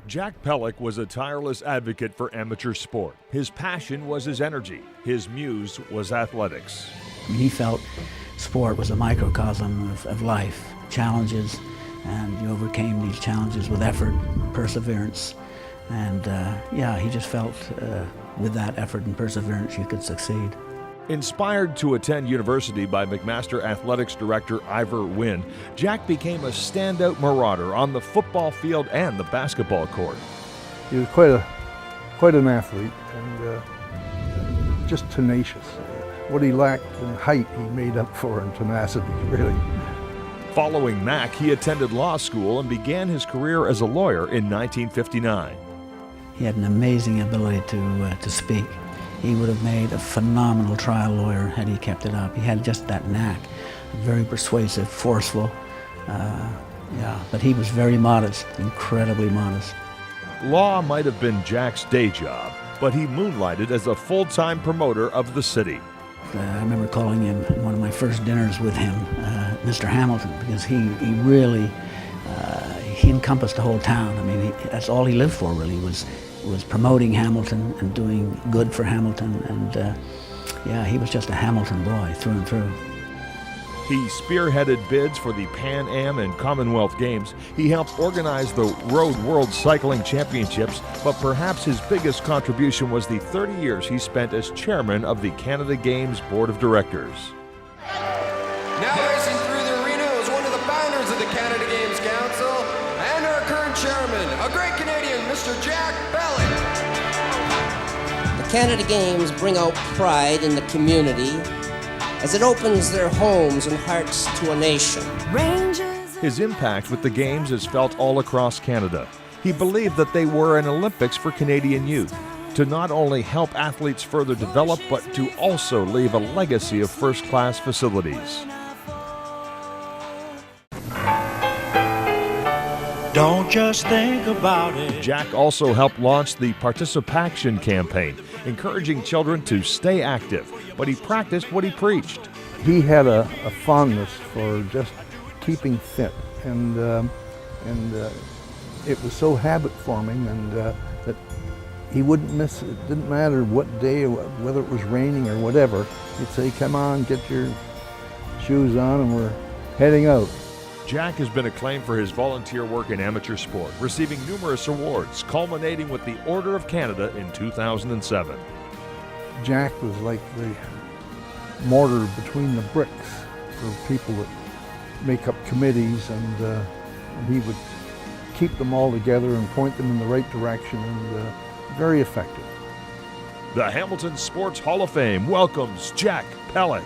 Jack Pelech was a tireless advocate for amateur sport. His passion was his energy. His muse was athletics. He felt sport was a microcosm of life, challenges, and you overcame these challenges with effort, perseverance, and he just felt with that effort and perseverance you could succeed. Inspired to attend university by McMaster Athletics director Ivor Wynn, Jack became a standout marauder on the football field and the basketball court. He was quite an athlete and just tenacious. What he lacked in height, he made up for in tenacity, really. Following Mac, he attended law school and began his career as a lawyer in 1959. He had an amazing ability to speak. He would have made a phenomenal trial lawyer had he kept it up. He had just that knack, very persuasive, forceful, but he was very modest, incredibly modest. Law might have been Jack's day job, but he moonlighted as a full-time promoter of the city. I remember calling him in one of my first dinners with him, Mr. Hamilton, because he really, he encompassed the whole town. I mean, that's all he lived for, really, was promoting Hamilton and doing good for Hamilton, and he was just a Hamilton boy through and through. He spearheaded bids for the Pan Am and Commonwealth Games. He helped organize the Road World Cycling Championships, but perhaps his biggest contribution was the 30 years he spent as chairman of the Canada Games Board of Directors. Now racing through the arena is one of the founders of the Canada Games Council and our current chairman, a great Canadian, Mr. Jack Pelech. The Canada Games bring out pride in the community as it opens their homes and hearts to a nation. His impact with the Games is felt all across Canada. He believed that they were an Olympics for Canadian youth, to not only help athletes further develop, but to also leave a legacy of first-class facilities. Don't just think about it. Jack also helped launch the Participation campaign, encouraging children to stay active, but he practiced what he preached. He had a fondness for just keeping fit, and it was so habit-forming, and that he wouldn't miss it. It didn't matter what day, or whether it was raining or whatever. He'd say, "Come on, get your shoes on, and we're heading out." Jack has been acclaimed for his volunteer work in amateur sport, receiving numerous awards, culminating with the Order of Canada in 2007. Jack was like the mortar between the bricks for people that make up committees, and he would keep them all together and point them in the right direction, and very effective. The Hamilton Sports Hall of Fame welcomes Jack Pelech.